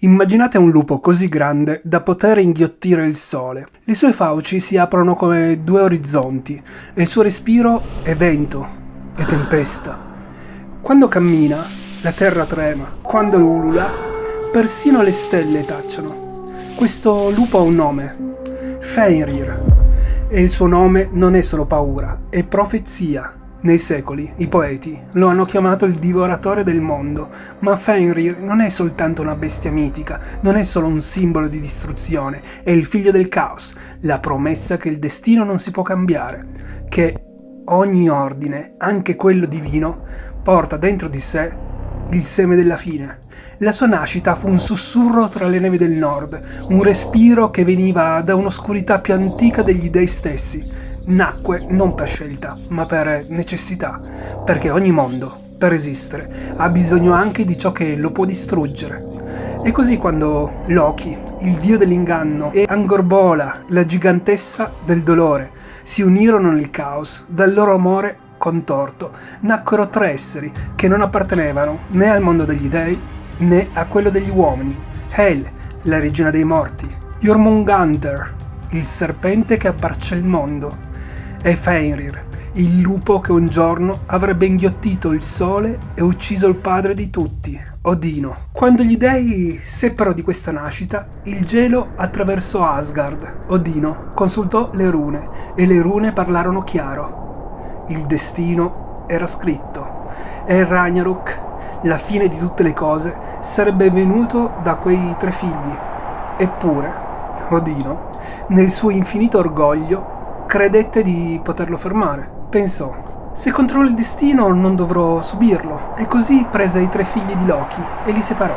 Immaginate un lupo così grande da poter inghiottire il sole. Le sue fauci si aprono come due orizzonti e il suo respiro è vento e tempesta. Quando cammina, la terra trema. Quando ulula, persino le stelle tacciono. Questo lupo ha un nome, Fenrir, e il suo nome non è solo paura, è profezia. Nei secoli i poeti lo hanno chiamato il divoratore del mondo, ma Fenrir non è soltanto una bestia mitica, non è solo un simbolo di distruzione, è il figlio del caos, la promessa che il destino non si può cambiare, che ogni ordine, anche quello divino, porta dentro di sé il seme della fine. La sua nascita fu un sussurro tra le nevi del nord, un respiro che veniva da un'oscurità più antica degli dei stessi. Nacque non per scelta, ma per necessità, perché ogni mondo, per esistere, ha bisogno anche di ciò che lo può distruggere. E così quando Loki, il dio dell'inganno, e Angorbola, la gigantessa del dolore, si unirono nel caos, dal loro amore contorto, nacquero tre esseri che non appartenevano né al mondo degli dei né a quello degli uomini. Hel, la regina dei morti, Jormungandr, il serpente che abbraccia il mondo, e Fenrir, il lupo che un giorno avrebbe inghiottito il sole e ucciso il padre di tutti, Odino. Quando gli dei seppero di questa nascita, il gelo attraversò Asgard. Odino consultò le rune e le rune parlarono chiaro. Il destino era scritto e Ragnarok, la fine di tutte le cose, sarebbe venuto da quei tre figli. Eppure, Odino, nel suo infinito orgoglio, credette di poterlo fermare. Pensò, se controllo il destino non dovrò subirlo, e così prese i tre figli di Loki e li separò,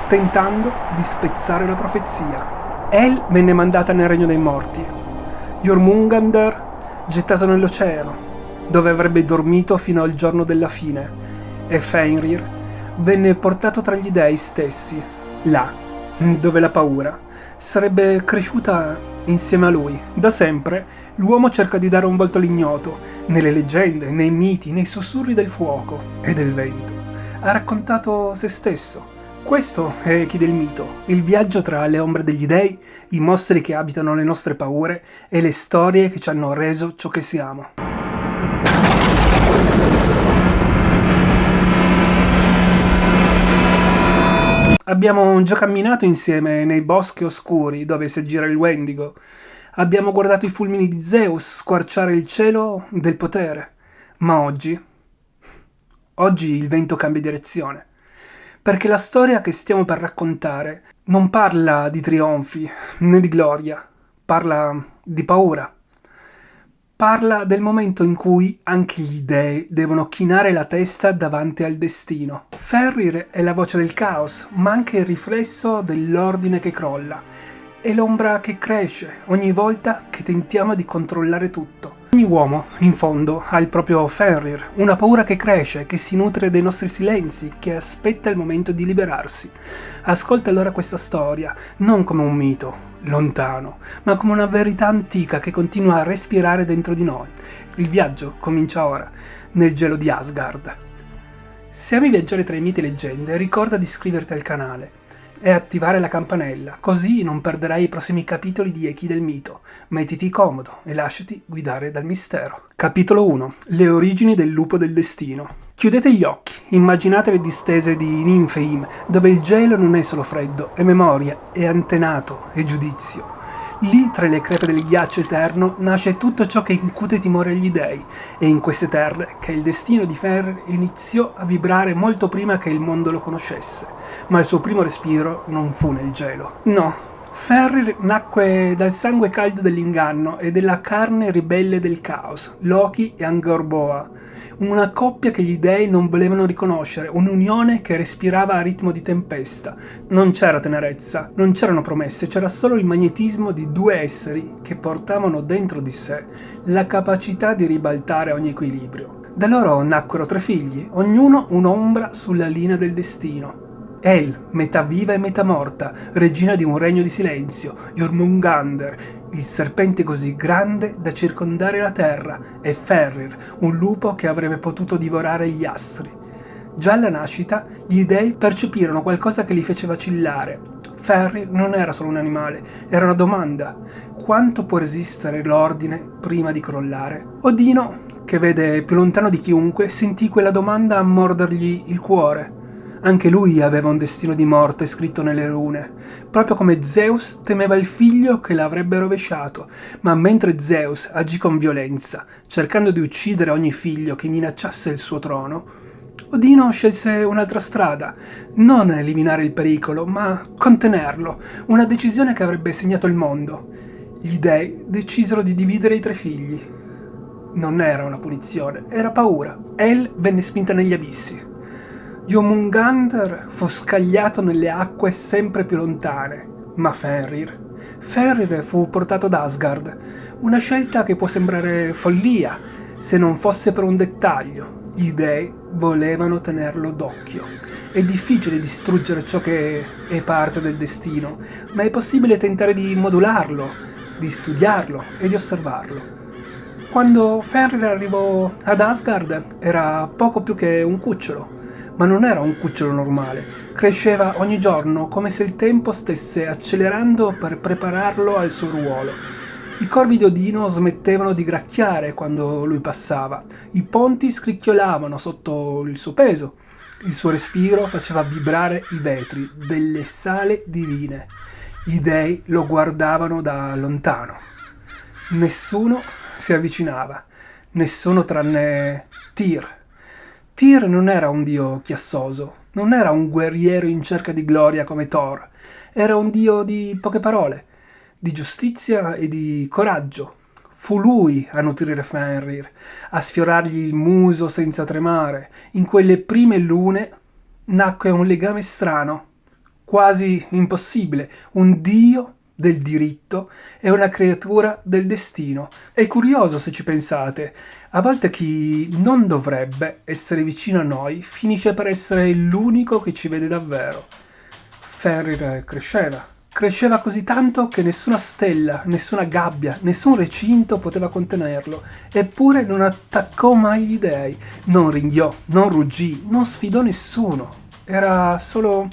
tentando di spezzare la profezia. El venne mandata nel regno dei morti, Jormungandr gettato nell'oceano, dove avrebbe dormito fino al giorno della fine, e Fenrir venne portato tra gli dei stessi, là, dove la paura sarebbe cresciuta insieme a lui. Da sempre l'uomo cerca di dare un volto all'ignoto, nelle leggende, nei miti, nei sussurri del fuoco e del vento. Ha raccontato se stesso. Questo è Chi del mito, il viaggio tra le ombre degli dei, i mostri che abitano le nostre paure e le storie che ci hanno reso ciò che siamo. Abbiamo già camminato insieme nei boschi oscuri dove si aggira il Wendigo. Abbiamo guardato i fulmini di Zeus squarciare il cielo del potere. Ma oggi il vento cambia direzione. Perché la storia che stiamo per raccontare non parla di trionfi né di gloria, parla di paura. Parla del momento in cui anche gli dei devono chinare la testa davanti al destino. Fenrir è la voce del caos, ma anche il riflesso dell'ordine che crolla. È l'ombra che cresce ogni volta che tentiamo di controllare tutto. Ogni uomo, in fondo, ha il proprio Fenrir, una paura che cresce, che si nutre dei nostri silenzi, che aspetta il momento di liberarsi. Ascolta allora questa storia, non come un mito lontano, ma come una verità antica che continua a respirare dentro di noi. Il viaggio comincia ora, nel gelo di Asgard. Se ami viaggiare tra i miti e leggende, ricorda di iscriverti al canale e attivare la campanella, così non perderai i prossimi capitoli di Echi del mito. Mettiti comodo e lasciati guidare dal mistero. Capitolo 1. Le origini del lupo del destino. Chiudete gli occhi, immaginate le distese di Niflheim, dove il gelo non è solo freddo, è memoria, è antenato, è giudizio. Lì, tra le crepe del ghiaccio eterno, nasce tutto ciò che incute timore agli dei, e in queste terre che il destino di Fenrir iniziò a vibrare molto prima che il mondo lo conoscesse, ma il suo primo respiro non fu nel gelo. No, Fenrir nacque dal sangue caldo dell'inganno e della carne ribelle del caos, Loki e Angorboa, una coppia che gli dei non volevano riconoscere, un'unione che respirava a ritmo di tempesta. Non c'era tenerezza, non c'erano promesse, c'era solo il magnetismo di due esseri che portavano dentro di sé la capacità di ribaltare ogni equilibrio. Da loro nacquero tre figli, ognuno un'ombra sulla linea del destino. El, metà viva e metà morta, regina di un regno di silenzio, Jormungandr, il serpente così grande da circondare la terra, e Fenrir, un lupo che avrebbe potuto divorare gli astri. Già alla nascita gli dei percepirono qualcosa che li fece vacillare. Fenrir non era solo un animale, era una domanda. Quanto può resistere l'ordine prima di crollare? Odino, che vede più lontano di chiunque, sentì quella domanda mordergli il cuore. Anche lui aveva un destino di morte scritto nelle rune, proprio come Zeus temeva il figlio che l'avrebbe rovesciato, ma mentre Zeus agì con violenza, cercando di uccidere ogni figlio che minacciasse il suo trono, Odino scelse un'altra strada, non eliminare il pericolo, ma contenerlo, una decisione che avrebbe segnato il mondo. Gli dei decisero di dividere i 3 figli. Non era una punizione, era paura. El venne spinta negli abissi. Jormungandr fu scagliato nelle acque sempre più lontane, ma Fenrir fu portato ad Asgard, una scelta che può sembrare follia se non fosse per un dettaglio. Gli dei volevano tenerlo d'occhio. È difficile distruggere ciò che è parte del destino, ma è possibile tentare di modularlo, di studiarlo e di osservarlo. Quando Fenrir arrivò ad Asgard era poco più che un cucciolo, ma non era un cucciolo normale. Cresceva ogni giorno come se il tempo stesse accelerando per prepararlo al suo ruolo. I corvi di Odino smettevano di gracchiare quando lui passava, i ponti scricchiolavano sotto il suo peso, il suo respiro faceva vibrare i vetri, delle sale divine. Gli dei lo guardavano da lontano. Nessuno si avvicinava, nessuno tranne Tyr. Tyr non era un dio chiassoso, non era un guerriero in cerca di gloria come Thor, era un dio di poche parole, di giustizia e di coraggio. Fu lui a nutrire Fenrir, a sfiorargli il muso senza tremare. In quelle prime lune nacque un legame strano, quasi impossibile, un dio del diritto e una creatura del destino. È curioso se ci pensate, a volte chi non dovrebbe essere vicino a noi finisce per essere l'unico che ci vede davvero. Fenrir cresceva così tanto che nessuna stella, nessuna gabbia, nessun recinto poteva contenerlo, eppure non attaccò mai gli dei, non ringhiò, non ruggì, non sfidò nessuno, era solo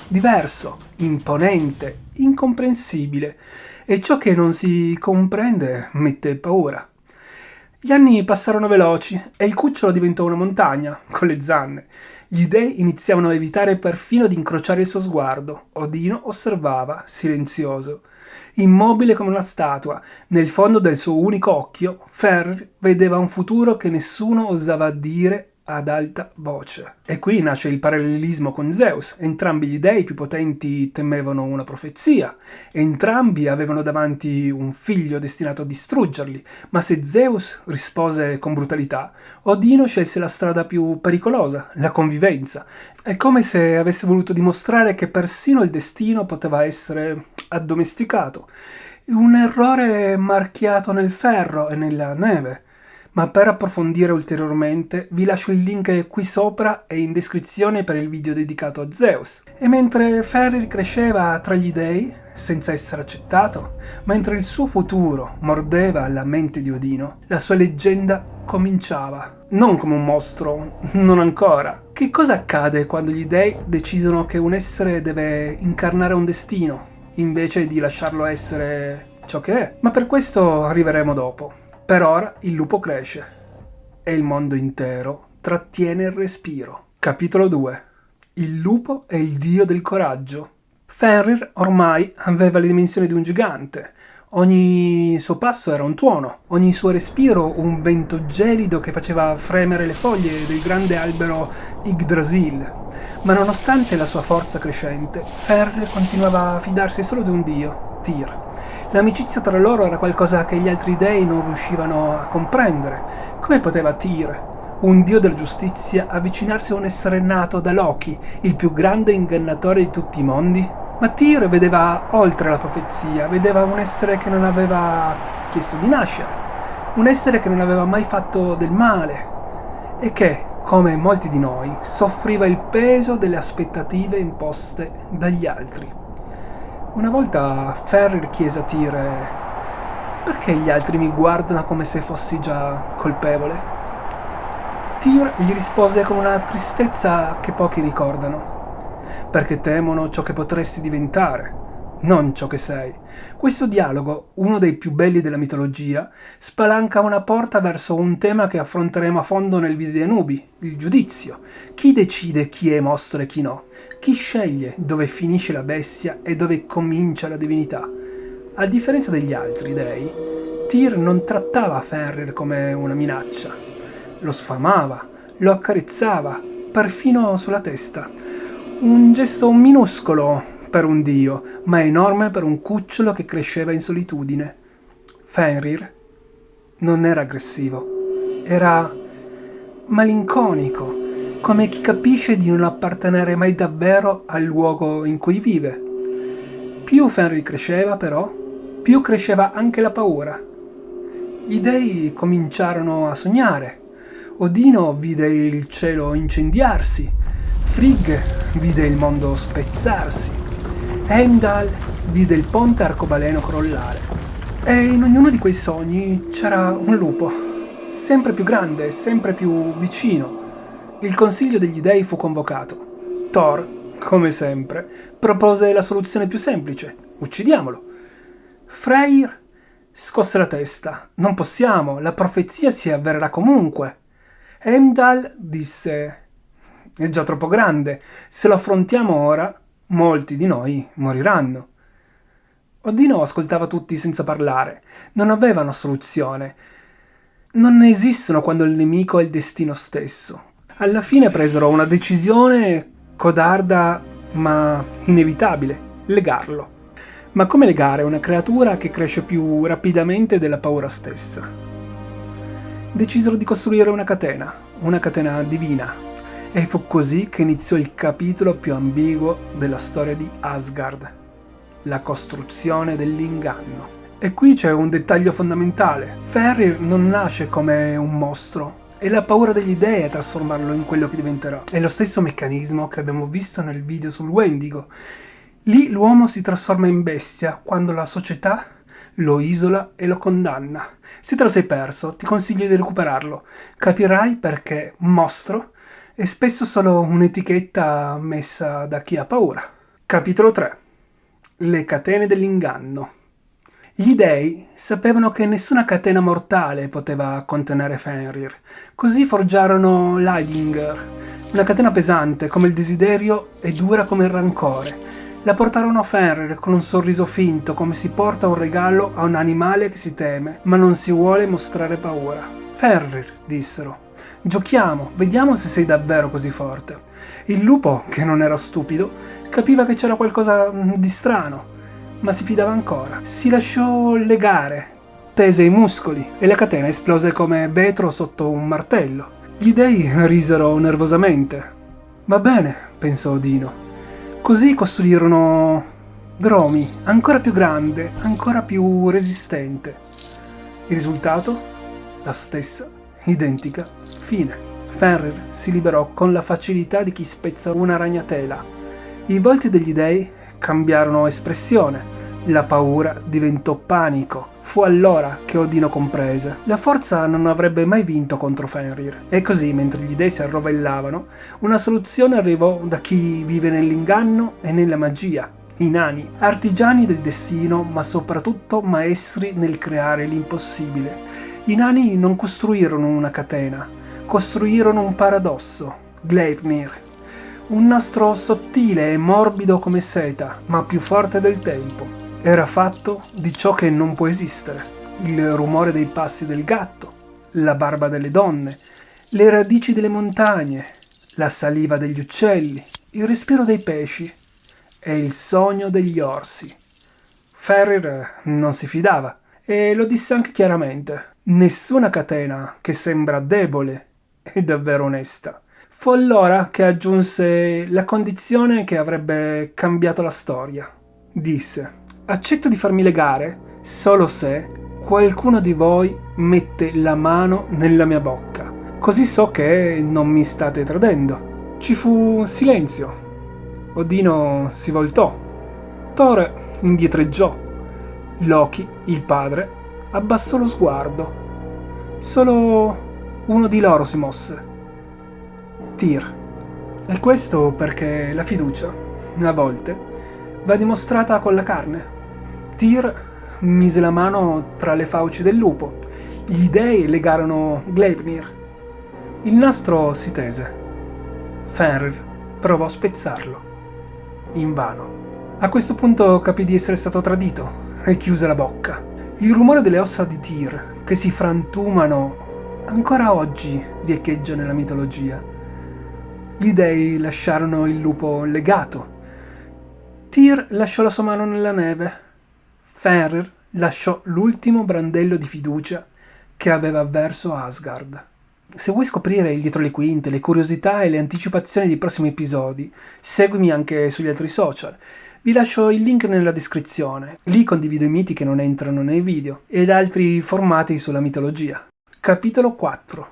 diverso, imponente, incomprensibile, e ciò che non si comprende mette paura. Gli anni passarono veloci e il cucciolo diventò una montagna, con le zanne. Gli dei iniziavano a evitare perfino di incrociare il suo sguardo. Odino osservava, silenzioso. Immobile come una statua, nel fondo del suo unico occhio, Fenrir vedeva un futuro che nessuno osava dire ad alta voce. E qui nasce il parallelismo con Zeus. Entrambi gli dei più potenti temevano una profezia. Entrambi avevano davanti un figlio destinato a distruggerli. Ma se Zeus rispose con brutalità, Odino scelse la strada più pericolosa, la convivenza. È come se avesse voluto dimostrare che persino il destino poteva essere addomesticato. Un errore marchiato nel ferro e nella neve. Ma per approfondire ulteriormente vi lascio il link qui sopra e in descrizione per il video dedicato a Zeus. E mentre Fenrir cresceva tra gli dei, senza essere accettato, mentre il suo futuro mordeva la mente di Odino, la sua leggenda cominciava. Non come un mostro, non ancora. Che cosa accade quando gli dei decidono che un essere deve incarnare un destino, invece di lasciarlo essere ciò che è? Ma per questo arriveremo dopo. Per ora il lupo cresce e il mondo intero trattiene il respiro. Capitolo 2. Il lupo è il dio del coraggio. Fenrir ormai aveva le dimensioni di un gigante. Ogni suo passo era un tuono, ogni suo respiro un vento gelido che faceva fremere le foglie del grande albero Yggdrasil. Ma nonostante la sua forza crescente, Fenrir continuava a fidarsi solo di un dio, Tyr. L'amicizia tra loro era qualcosa che gli altri dei non riuscivano a comprendere. Come poteva Tyr, un dio della giustizia, avvicinarsi a un essere nato da Loki, il più grande ingannatore di tutti i mondi? Ma Tyr vedeva oltre la profezia, vedeva un essere che non aveva chiesto di nascere, un essere che non aveva mai fatto del male e che, come molti di noi, soffriva il peso delle aspettative imposte dagli altri. Una volta Fenrir chiese a Tyr: perché gli altri mi guardano come se fossi già colpevole? Tyr gli rispose con una tristezza che pochi ricordano, perché temono ciò che potresti diventare, non ciò che sei. Questo dialogo, uno dei più belli della mitologia, spalanca una porta verso un tema che affronteremo a fondo nel video di Anubi, il giudizio. Chi decide chi è mostro e chi no? Chi sceglie dove finisce la bestia e dove comincia la divinità? A differenza degli altri dei, Tyr non trattava Fenrir come una minaccia. Lo sfamava, lo accarezzava, perfino sulla testa. Un gesto minuscolo per un dio, ma enorme per un cucciolo che cresceva in solitudine. Fenrir non era aggressivo, era malinconico, come chi capisce di non appartenere mai davvero al luogo in cui vive. Più Fenrir cresceva, però, più cresceva anche la paura. Gli dei cominciarono a sognare. Odino vide il cielo incendiarsi, Frigg vide il mondo spezzarsi, Heimdall vide il ponte arcobaleno crollare. E in ognuno di quei sogni c'era un lupo, sempre più grande, sempre più vicino. Il consiglio degli dei fu convocato. Thor, come sempre, propose la soluzione più semplice: uccidiamolo. Freyr scosse la testa. Non possiamo, la profezia si avvererà comunque. Heimdall disse: è già troppo grande, se lo affrontiamo ora, molti di noi moriranno. Odino ascoltava tutti senza parlare. Non avevano soluzione. Non ne esistono quando il nemico è il destino stesso. Alla fine presero una decisione codarda ma inevitabile: legarlo. Ma come legare una creatura che cresce più rapidamente della paura stessa? Decisero di costruire una catena divina. E fu così che iniziò il capitolo più ambiguo della storia di Asgard: la costruzione dell'inganno. E qui c'è un dettaglio fondamentale: Fenrir non nasce come un mostro, è la paura degli dei a trasformarlo in quello che diventerà. È lo stesso meccanismo che abbiamo visto nel video sul Wendigo. Lì l'uomo si trasforma in bestia quando la società lo isola e lo condanna. Se te lo sei perso, ti consiglio di recuperarlo. Capirai perché mostro è spesso solo un'etichetta messa da chi ha paura. Capitolo 3. Le catene dell'inganno. Gli dei sapevano che nessuna catena mortale poteva contenere Fenrir. Così forgiarono l'Aidinger, una catena pesante come il desiderio e dura come il rancore. La portarono a Fenrir con un sorriso finto, come si porta un regalo a un animale che si teme, ma non si vuole mostrare paura. Fenrir, dissero, giochiamo, vediamo se sei davvero così forte. Il lupo, che non era stupido, capiva che c'era qualcosa di strano, ma si fidava ancora. Si lasciò legare, tese i muscoli, e la catena esplose come vetro sotto un martello. Gli dei risero nervosamente. Va bene, pensò Odino. Così costruirono Dromi, ancora più grande, ancora più resistente. Il risultato? La stessa, identica fine. Fenrir si liberò con la facilità di chi spezza una ragnatela. I volti degli dei cambiarono espressione. La paura diventò panico. Fu allora che Odino comprese: la forza non avrebbe mai vinto contro Fenrir. E così, mentre gli dei si arrovellavano, una soluzione arrivò da chi vive nell'inganno e nella magia. I nani, artigiani del destino, ma soprattutto maestri nel creare l'impossibile. I nani non costruirono una catena, costruirono un paradosso, Gleipnir, un nastro sottile e morbido come seta, ma più forte del tempo. Era fatto di ciò che non può esistere: il rumore dei passi del gatto, la barba delle donne, le radici delle montagne, la saliva degli uccelli, il respiro dei pesci e il sogno degli orsi. Fenrir non si fidava e lo disse anche chiaramente: nessuna catena che sembra debole è davvero onesta. Fu allora che aggiunse la condizione che avrebbe cambiato la storia. Disse: accetto di farmi legare solo se qualcuno di voi mette la mano nella mia bocca. Così so che non mi state tradendo. Ci fu silenzio. Odino si voltò. Thor indietreggiò. Loki, il padre, abbassò lo sguardo. Solo uno di loro si mosse. Tyr. E questo perché la fiducia, a volte, va dimostrata con la carne. Tyr mise la mano tra le fauci del lupo. Gli dei legarono Gleipnir. Il nastro si tese. Fenrir provò a spezzarlo. Invano. A questo punto capì di essere stato tradito e chiuse la bocca. Il rumore delle ossa di Tyr, che si frantumano, ancora oggi riecheggia nella mitologia. Gli dei lasciarono il lupo legato. Tyr lasciò la sua mano nella neve. Fenrir lasciò l'ultimo brandello di fiducia che aveva verso Asgard. Se vuoi scoprire il dietro le quinte, le curiosità e le anticipazioni dei prossimi episodi, seguimi anche sugli altri social. Vi lascio il link nella descrizione. Lì condivido i miti che non entrano nei video ed altri formati sulla mitologia. Capitolo 4.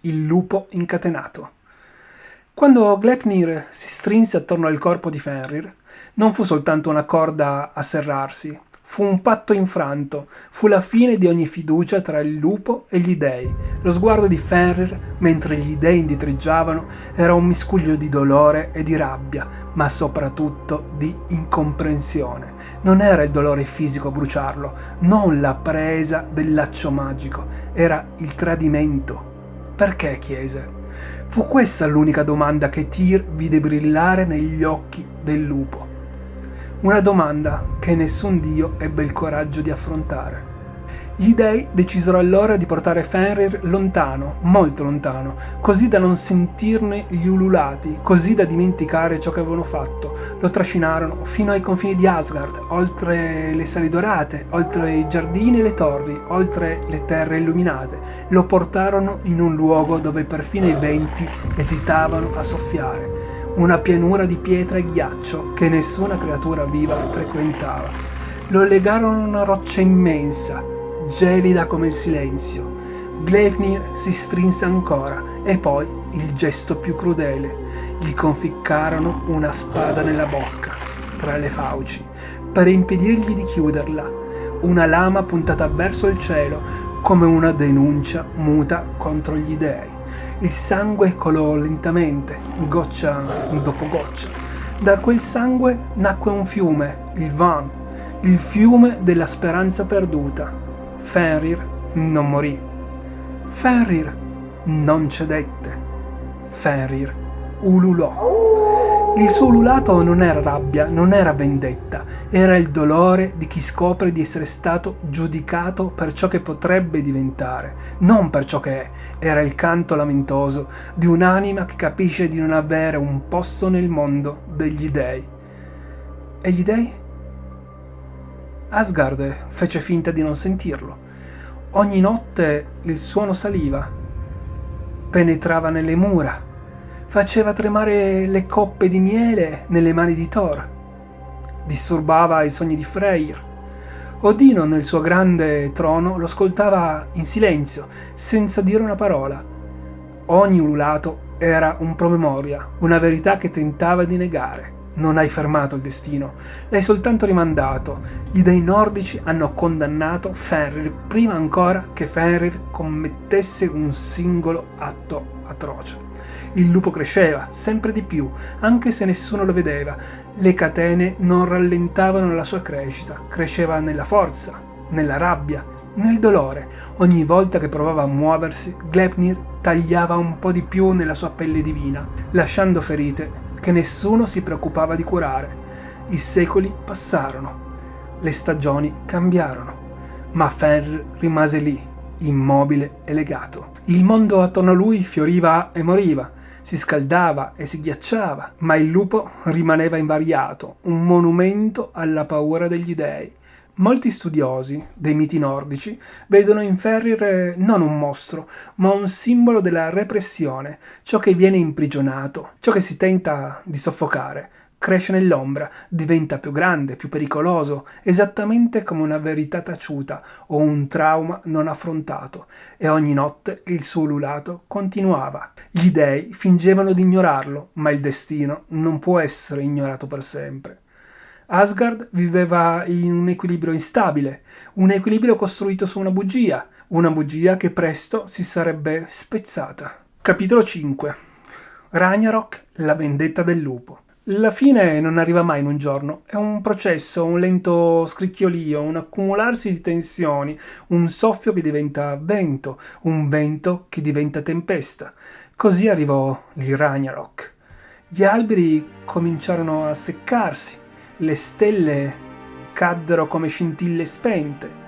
Il lupo incatenato. Quando Gleipnir si strinse attorno al corpo di Fenrir, non fu soltanto una corda a serrarsi, fu un patto infranto, fu la fine di ogni fiducia tra il lupo e gli dei. Lo sguardo di Fenrir, mentre gli dei indietreggiavano, era un miscuglio di dolore e di rabbia, ma soprattutto di incomprensione. Non era il dolore fisico a bruciarlo, non la presa del laccio magico, era il tradimento. Perché chiese? Fu questa l'unica domanda che Tyr vide brillare negli occhi del lupo. Una domanda che nessun dio ebbe il coraggio di affrontare. Gli dei decisero allora di portare Fenrir lontano, molto lontano, così da non sentirne gli ululati, così da dimenticare ciò che avevano fatto. Lo trascinarono fino ai confini di Asgard, oltre le sali dorate, oltre i giardini e le torri, oltre le terre illuminate. Lo portarono in un luogo dove perfino i venti esitavano a soffiare. Una pianura di pietra e ghiaccio che nessuna creatura viva frequentava. Lo legarono a una roccia immensa, gelida come il silenzio. Gleipnir si strinse ancora e poi il gesto più crudele. Gli conficcarono una spada nella bocca, tra le fauci, per impedirgli di chiuderla. Una lama puntata verso il cielo come una denuncia muta contro gli dei. Il sangue colò lentamente, goccia dopo goccia. Da quel sangue nacque un fiume, il Van, il fiume della speranza perduta. Fenrir non morì. Fenrir non cedette. Fenrir ululò. Il suo ululato non era rabbia, non era vendetta, era il dolore di chi scopre di essere stato giudicato per ciò che potrebbe diventare, non per ciò che è. Era il canto lamentoso di un'anima che capisce di non avere un posto nel mondo degli dei. E gli dei? Asgard fece finta di non sentirlo. Ogni notte il suono saliva, penetrava nelle mura, faceva tremare le coppe di miele nelle mani di Thor, disturbava i sogni di Freyr. Odino nel suo grande trono lo ascoltava in silenzio, senza dire una parola. Ogni ululato era un promemoria, una verità che tentava di negare. Non hai fermato il destino, l'hai soltanto rimandato. Gli dei nordici hanno condannato Fenrir prima ancora che Fenrir commettesse un singolo atto atroce. Il lupo cresceva, sempre di più, anche se nessuno lo vedeva. Le catene non rallentavano la sua crescita, cresceva nella forza, nella rabbia, nel dolore. Ogni volta che provava a muoversi, Gleipnir tagliava un po' di più nella sua pelle divina, lasciando ferite che nessuno si preoccupava di curare. I secoli passarono, le stagioni cambiarono, ma Fenrir rimase lì, immobile e legato. Il mondo attorno a lui fioriva e moriva, si scaldava e si ghiacciava, ma il lupo rimaneva invariato, un monumento alla paura degli dei. Molti studiosi dei miti nordici vedono in Fenrir non un mostro, ma un simbolo della repressione, ciò che viene imprigionato, ciò che si tenta di soffocare. Cresce nell'ombra, diventa più grande, più pericoloso, esattamente come una verità taciuta o un trauma non affrontato, e ogni notte il suo ululato continuava. Gli dei fingevano di ignorarlo, ma il destino non può essere ignorato per sempre. Asgard viveva in un equilibrio instabile, un equilibrio costruito su una bugia che presto si sarebbe spezzata. Capitolo 5. Ragnarok, la vendetta del lupo. La fine non arriva mai in un giorno, è un processo, un lento scricchiolio, un accumularsi di tensioni, un soffio che diventa vento, un vento che diventa tempesta. Così arrivò il Ragnarok. Gli alberi cominciarono a seccarsi, le stelle caddero come scintille spente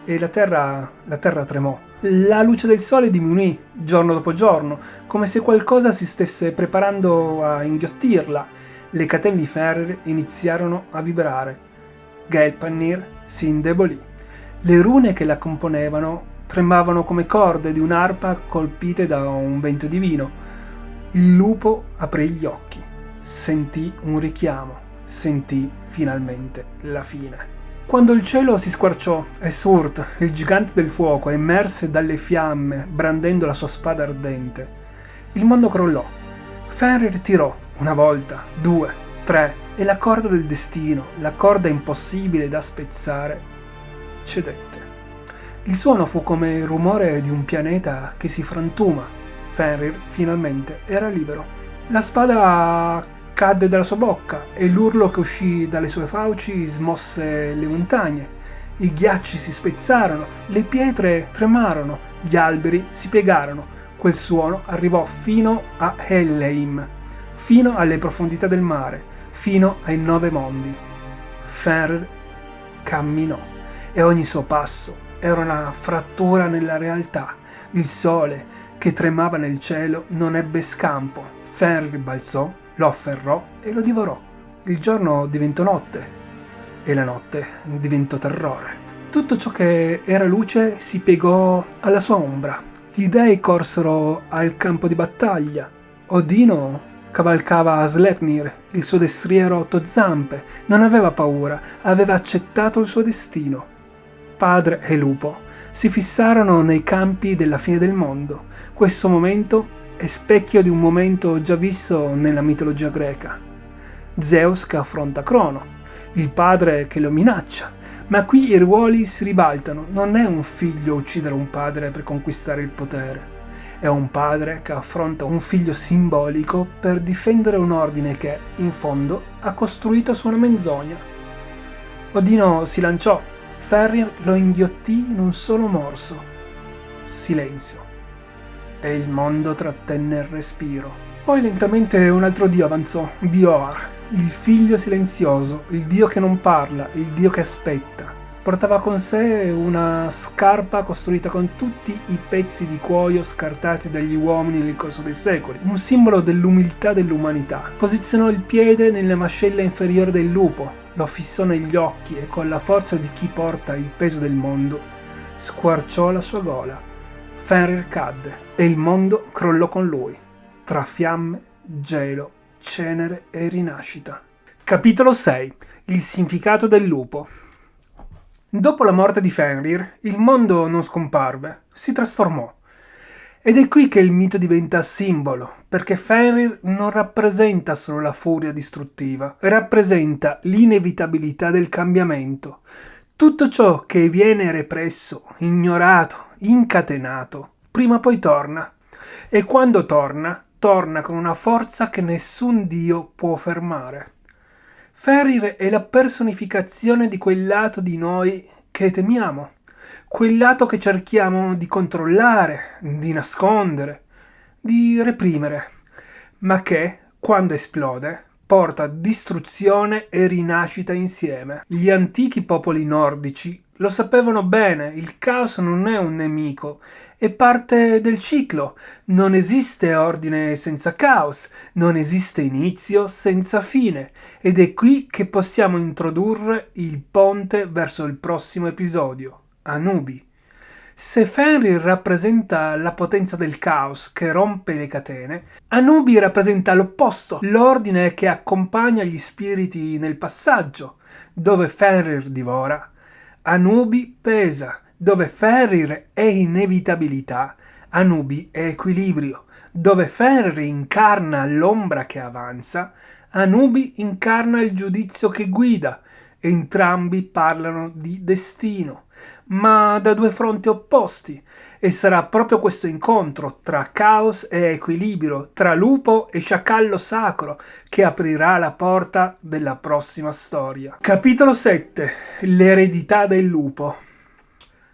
e la terra tremò. La luce del sole diminuì giorno dopo giorno, come se qualcosa si stesse preparando a inghiottirla. Le catene di Fenrir iniziarono a vibrare. Gelpanir si indebolì. Le rune che la componevano tremavano come corde di un'arpa colpite da un vento divino. Il lupo aprì gli occhi, sentì un richiamo, sentì finalmente la fine. Quando il cielo si squarciò e Surt, il gigante del fuoco, emerse dalle fiamme brandendo la sua spada ardente, il mondo crollò. Fenrir tirò una volta, due, tre e la corda del destino, la corda impossibile da spezzare, cedette. Il suono fu come il rumore di un pianeta che si frantuma. Fenrir finalmente era libero. La spada cadde dalla sua bocca e l'urlo che uscì dalle sue fauci smosse le montagne. I ghiacci si spezzarono, le pietre tremarono, gli alberi si piegarono. Quel suono arrivò fino a Helheim, fino alle profondità del mare, fino ai 9 mondi. Fenrir camminò e ogni suo passo era una frattura nella realtà. Il sole che tremava nel cielo non ebbe scampo. Fenrir balzò, lo afferrò e lo divorò. Il giorno diventò notte e la notte diventò terrore. Tutto ciò che era luce si piegò alla sua ombra. Gli dei corsero al campo di battaglia. Odino cavalcava Sleipnir, il suo destriero a 8 zampe. Non aveva paura, aveva accettato il suo destino. Padre e lupo si fissarono nei campi della fine del mondo. Questo momento è specchio di un momento già visto nella mitologia greca. Zeus che affronta Crono, il padre che lo minaccia, ma qui i ruoli si ribaltano. Non è un figlio uccidere un padre per conquistare il potere, è un padre che affronta un figlio simbolico per difendere un ordine che, in fondo, ha costruito su una menzogna. Odino si lanciò, Fenrir lo inghiottì in un solo morso. Silenzio. E il mondo trattenne il respiro. Poi lentamente un altro dio avanzò, Vior, il figlio silenzioso, il dio che non parla, il dio che aspetta. Portava con sé una scarpa costruita con tutti i pezzi di cuoio scartati dagli uomini nel corso dei secoli, un simbolo dell'umiltà dell'umanità. Posizionò il piede nella mascella inferiore del lupo, lo fissò negli occhi e con la forza di chi porta il peso del mondo squarciò la sua gola. Fenrir cadde e il mondo crollò con lui, tra fiamme, gelo, cenere e rinascita. Capitolo 6. Il significato del lupo. Dopo la morte di Fenrir, il mondo non scomparve, si trasformò. Ed è qui che il mito diventa simbolo, perché Fenrir non rappresenta solo la furia distruttiva, rappresenta l'inevitabilità del cambiamento. Tutto ciò che viene represso, ignorato, incatenato, prima o poi torna. E quando torna, torna con una forza che nessun dio può fermare. Fenrir è la personificazione di quel lato di noi che temiamo, quel lato che cerchiamo di controllare, di nascondere, di reprimere, ma che, quando esplode, porta distruzione e rinascita insieme. Gli antichi popoli nordici lo sapevano bene, il caos non è un nemico, è parte del ciclo. Non esiste ordine senza caos, non esiste inizio senza fine, ed è qui che possiamo introdurre il ponte verso il prossimo episodio, Anubi. Se Fenrir rappresenta la potenza del caos che rompe le catene, Anubi rappresenta l'opposto, l'ordine che accompagna gli spiriti nel passaggio. Dove Fenrir divora, Anubi pesa. Dove Fenrir è inevitabilità, Anubi è equilibrio. Dove Fenrir incarna l'ombra che avanza, Anubi incarna il giudizio che guida. Entrambi parlano di destino, ma da due fronti opposti, e sarà proprio questo incontro tra caos e equilibrio, tra lupo e sciacallo sacro, che aprirà la porta della prossima storia. Capitolo 7. L'eredità del lupo.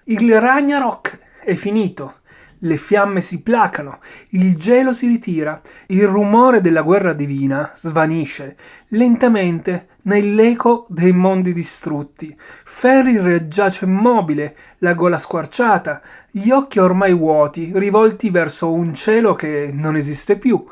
Il Ragnarok è finito. Le fiamme si placano, il gelo si ritira, il rumore della guerra divina svanisce lentamente nell'eco dei mondi distrutti. Fenrir giace immobile, la gola squarciata, gli occhi ormai vuoti, rivolti verso un cielo che non esiste più.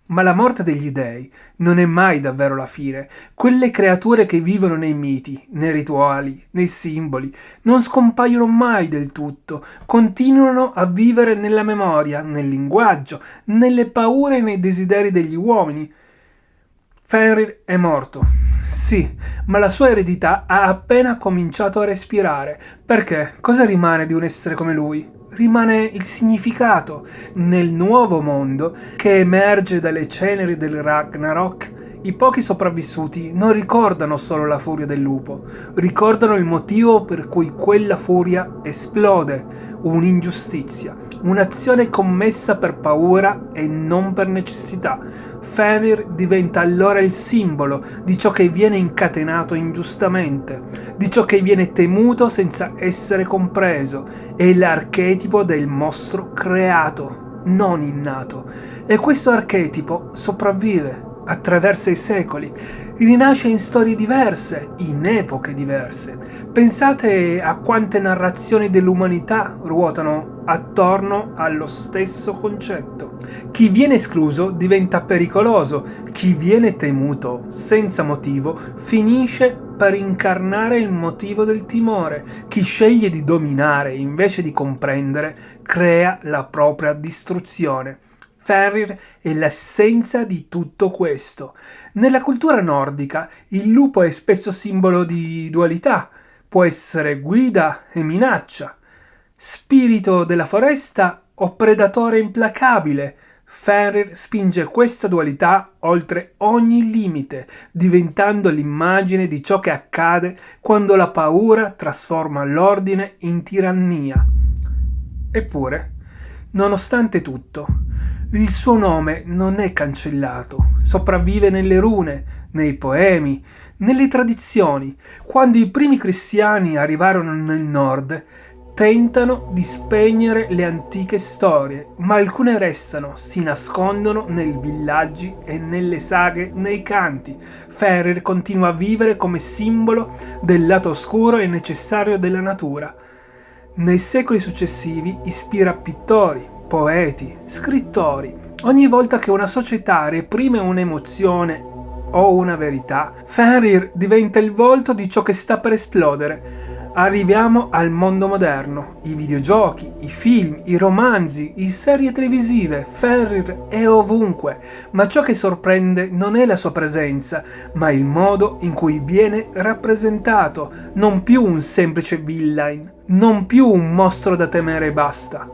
Ma la morte degli dei non è mai davvero la fine. Quelle creature che vivono nei miti, nei rituali, nei simboli, non scompaiono mai del tutto, continuano a vivere nella memoria, nel linguaggio, nelle paure e nei desideri degli uomini. Fenrir è morto, sì, ma la sua eredità ha appena cominciato a respirare. Perché? Cosa rimane di un essere come lui? Rimane il significato. Nel nuovo mondo che emerge dalle ceneri del Ragnarok, i pochi sopravvissuti non ricordano solo la furia del lupo, ricordano il motivo per cui quella furia esplode, un'ingiustizia, un'azione commessa per paura e non per necessità. Fenrir diventa allora il simbolo di ciò che viene incatenato ingiustamente, di ciò che viene temuto senza essere compreso, è l'archetipo del mostro creato, non innato. E questo archetipo sopravvive, attraversa i secoli, rinasce in storie diverse, in epoche diverse. Pensate a quante narrazioni dell'umanità ruotano attorno allo stesso concetto. Chi viene escluso diventa pericoloso, chi viene temuto senza motivo finisce per incarnare il motivo del timore. Chi sceglie di dominare invece di comprendere crea la propria distruzione. Fenrir è l'essenza di tutto questo. Nella cultura nordica il lupo è spesso simbolo di dualità, può essere guida e minaccia, spirito della foresta o predatore implacabile. Fenrir spinge questa dualità oltre ogni limite, diventando l'immagine di ciò che accade quando la paura trasforma l'ordine in tirannia. Eppure, nonostante tutto, il suo nome non è cancellato, sopravvive nelle rune, nei poemi, nelle tradizioni. Quando i primi cristiani arrivarono nel nord, tentano di spegnere le antiche storie, ma alcune restano, si nascondono nei villaggi e nelle saghe, nei canti. Fenrir continua a vivere come simbolo del lato oscuro e necessario della natura. Nei secoli successivi ispira pittori, poeti, scrittori. Ogni volta che una società reprime un'emozione o una verità, Fenrir diventa il volto di ciò che sta per esplodere. Arriviamo al mondo moderno, i videogiochi, i film, i romanzi, le serie televisive. Fenrir è ovunque, ma ciò che sorprende non è la sua presenza, ma il modo in cui viene rappresentato. Non più un semplice villain, non più un mostro da temere e basta.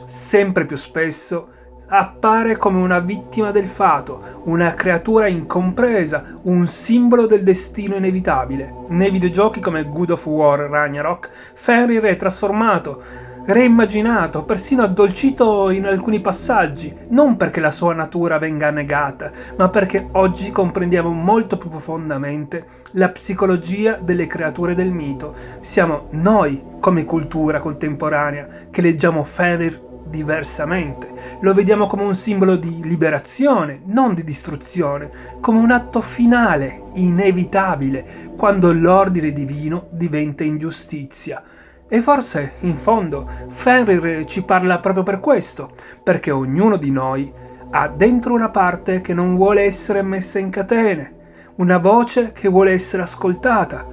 Sempre più spesso appare come una vittima del fato, una creatura incompresa, un simbolo del destino inevitabile. Nei videogiochi come God of War Ragnarok, Fenrir è trasformato, reimmaginato, persino addolcito in alcuni passaggi, non perché la sua natura venga negata, ma perché oggi comprendiamo molto più profondamente la psicologia delle creature del mito. Siamo noi, come cultura contemporanea, che leggiamo Fenrir diversamente. Lo vediamo come un simbolo di liberazione, non di distruzione, come un atto finale, inevitabile, quando l'ordine divino diventa ingiustizia. E forse, in fondo, Fenrir ci parla proprio per questo, perché ognuno di noi ha dentro una parte che non vuole essere messa in catene, una voce che vuole essere ascoltata,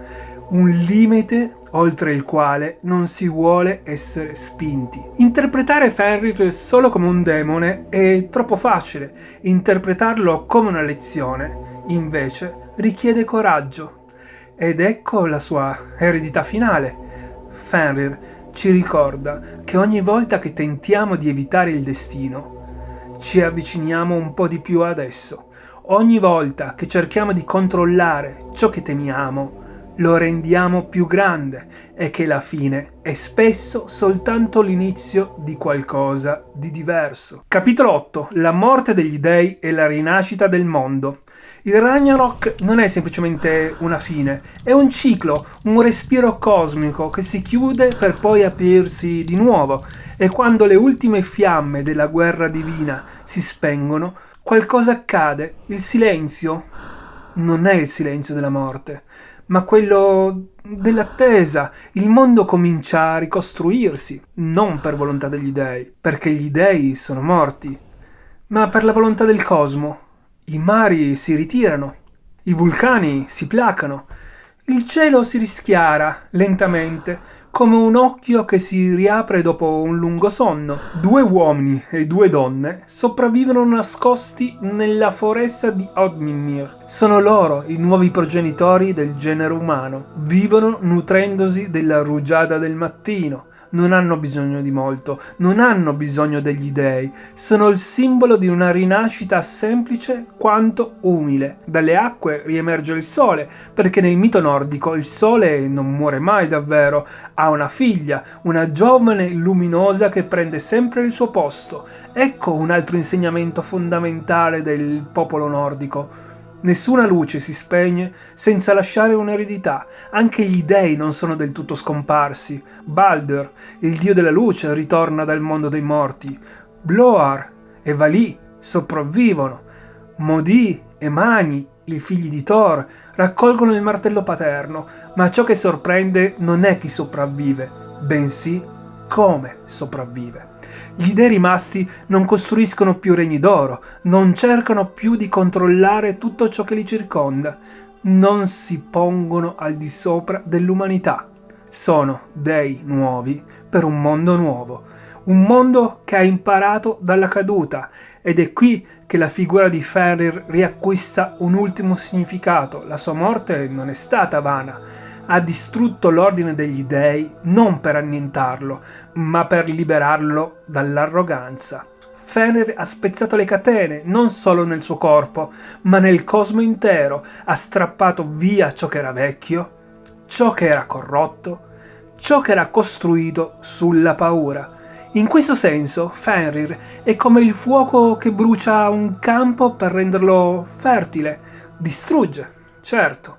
un limite oltre il quale non si vuole essere spinti. Interpretare Fenrir solo come un demone è troppo facile, interpretarlo come una lezione, invece, richiede coraggio. Ed ecco la sua eredità finale. Fenrir ci ricorda che ogni volta che tentiamo di evitare il destino, ci avviciniamo un po' di più ad esso. Ogni volta che cerchiamo di controllare ciò che temiamo, lo rendiamo più grande e che la fine è spesso soltanto l'inizio di qualcosa di diverso. Capitolo 8. La morte degli dei e la rinascita del mondo. Il Ragnarok non è semplicemente una fine, è un ciclo, un respiro cosmico che si chiude per poi aprirsi di nuovo, e quando le ultime fiamme della guerra divina si spengono, qualcosa accade. Il silenzio non è il silenzio della morte, ma quello dell'attesa. Il mondo comincia a ricostruirsi, non per volontà degli dei, perché gli dei sono morti, ma per la volontà del cosmo. I mari si ritirano, i vulcani si placano, il cielo si rischiara lentamente, come un occhio che si riapre dopo un lungo sonno. 2 uomini e 2 donne sopravvivono nascosti nella foresta di Odmimir. Sono loro i nuovi progenitori del genere umano. Vivono nutrendosi della rugiada del mattino. Non hanno bisogno di molto, non hanno bisogno degli dei, sono il simbolo di una rinascita semplice quanto umile. Dalle acque riemerge il sole, perché nel mito nordico il sole non muore mai davvero, ha una figlia, una giovane luminosa che prende sempre il suo posto. Ecco un altro insegnamento fondamentale del popolo nordico. Nessuna luce si spegne senza lasciare un'eredità. Anche gli dei non sono del tutto scomparsi. Baldur, il dio della luce, ritorna dal mondo dei morti. Bloar e Vali sopravvivono. Modi e Mani, i figli di Thor, raccolgono il martello paterno, ma ciò che sorprende non è chi sopravvive, bensì come sopravvive. Gli dei rimasti non costruiscono più regni d'oro, non cercano più di controllare tutto ciò che li circonda, non si pongono al di sopra dell'umanità. Sono dei nuovi per un mondo nuovo, un mondo che ha imparato dalla caduta, ed è qui che la figura di Fenrir riacquista un ultimo significato. La sua morte non è stata vana. Ha distrutto l'ordine degli dei non per annientarlo, ma per liberarlo dall'arroganza. Fenrir ha spezzato le catene non solo nel suo corpo, ma nel cosmo intero. Ha strappato via ciò che era vecchio, ciò che era corrotto, ciò che era costruito sulla paura. In questo senso, Fenrir è come il fuoco che brucia un campo per renderlo fertile. Distrugge, certo,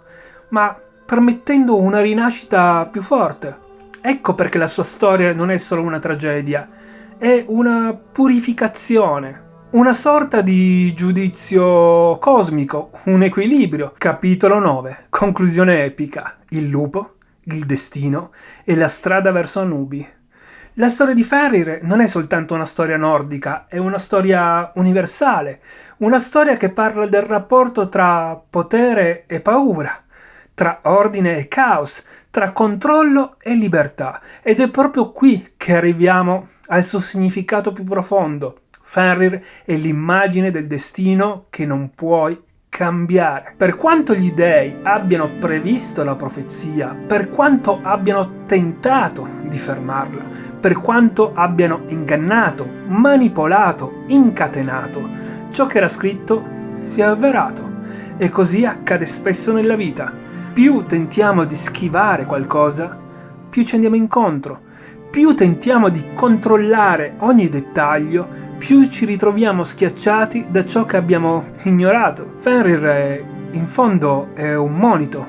ma permettendo una rinascita più forte. Ecco perché la sua storia non è solo una tragedia, è una purificazione, una sorta di giudizio cosmico, un equilibrio. Capitolo 9. Conclusione epica. Il lupo, il destino e la strada verso Anubi. La storia di Fenrir non è soltanto una storia nordica, è una storia universale, una storia che parla del rapporto tra potere e paura, tra ordine e caos, tra controllo e libertà. Ed è proprio qui che arriviamo al suo significato più profondo. Fenrir è l'immagine del destino che non puoi cambiare. Per quanto gli dei abbiano previsto la profezia, per quanto abbiano tentato di fermarla, per quanto abbiano ingannato, manipolato, incatenato, ciò che era scritto si è avverato. E così accade spesso nella vita. Più tentiamo di schivare qualcosa, più ci andiamo incontro. Più tentiamo di controllare ogni dettaglio, più ci ritroviamo schiacciati da ciò che abbiamo ignorato. Fenrir, in fondo, è un monito,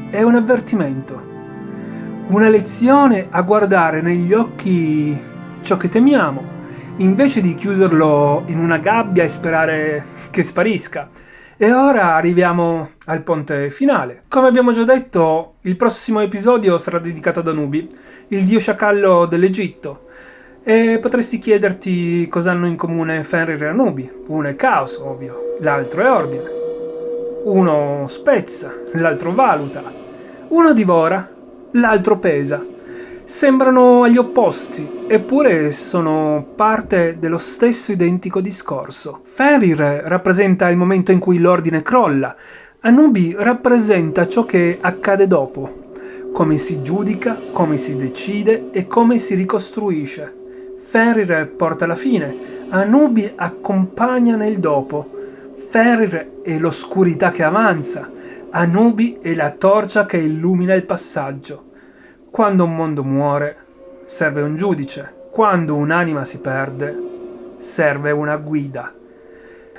è un avvertimento, una lezione a guardare negli occhi ciò che temiamo, invece di chiuderlo in una gabbia e sperare che sparisca. E ora arriviamo al ponte finale. Come abbiamo già detto, il prossimo episodio sarà dedicato ad Anubi, il dio sciacallo dell'Egitto. E potresti chiederti cosa hanno in comune Fenrir e Anubi. Uno è caos, ovvio, l'altro è ordine. Uno spezza, l'altro valuta. Uno divora, l'altro pesa. Sembrano agli opposti, eppure sono parte dello stesso identico discorso. Fenrir rappresenta il momento in cui l'ordine crolla, Anubi rappresenta ciò che accade dopo, come si giudica, come si decide e come si ricostruisce. Fenrir porta la fine, Anubi accompagna nel dopo. Fenrir è l'oscurità che avanza, Anubi è la torcia che illumina il passaggio. Quando un mondo muore, serve un giudice. Quando un'anima si perde, serve una guida.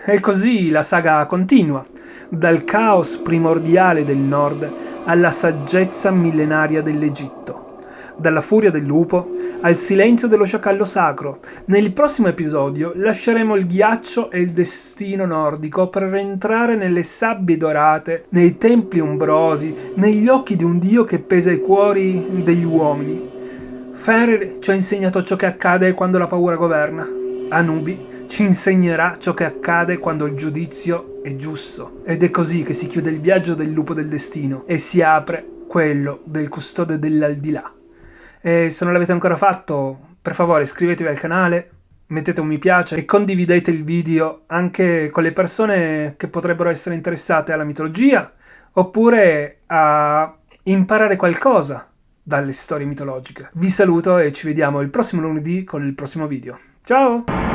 E così la saga continua, dal caos primordiale del nord alla saggezza millenaria dell'Egitto, dalla furia del lupo al silenzio dello sciacallo sacro. Nel prossimo episodio lasceremo il ghiaccio e il destino nordico per entrare nelle sabbie dorate, nei templi ombrosi, negli occhi di un dio che pesa i cuori degli uomini. Fenrir ci ha insegnato ciò che accade quando la paura governa. Anubi ci insegnerà ciò che accade quando il giudizio è giusto. Ed è così che si chiude il viaggio del lupo del destino e si apre quello del custode dell'aldilà. E se non l'avete ancora fatto, per favore iscrivetevi al canale, mettete un mi piace e condividete il video anche con le persone che potrebbero essere interessate alla mitologia oppure a imparare qualcosa dalle storie mitologiche. Vi saluto e ci vediamo il prossimo lunedì con il prossimo video. Ciao!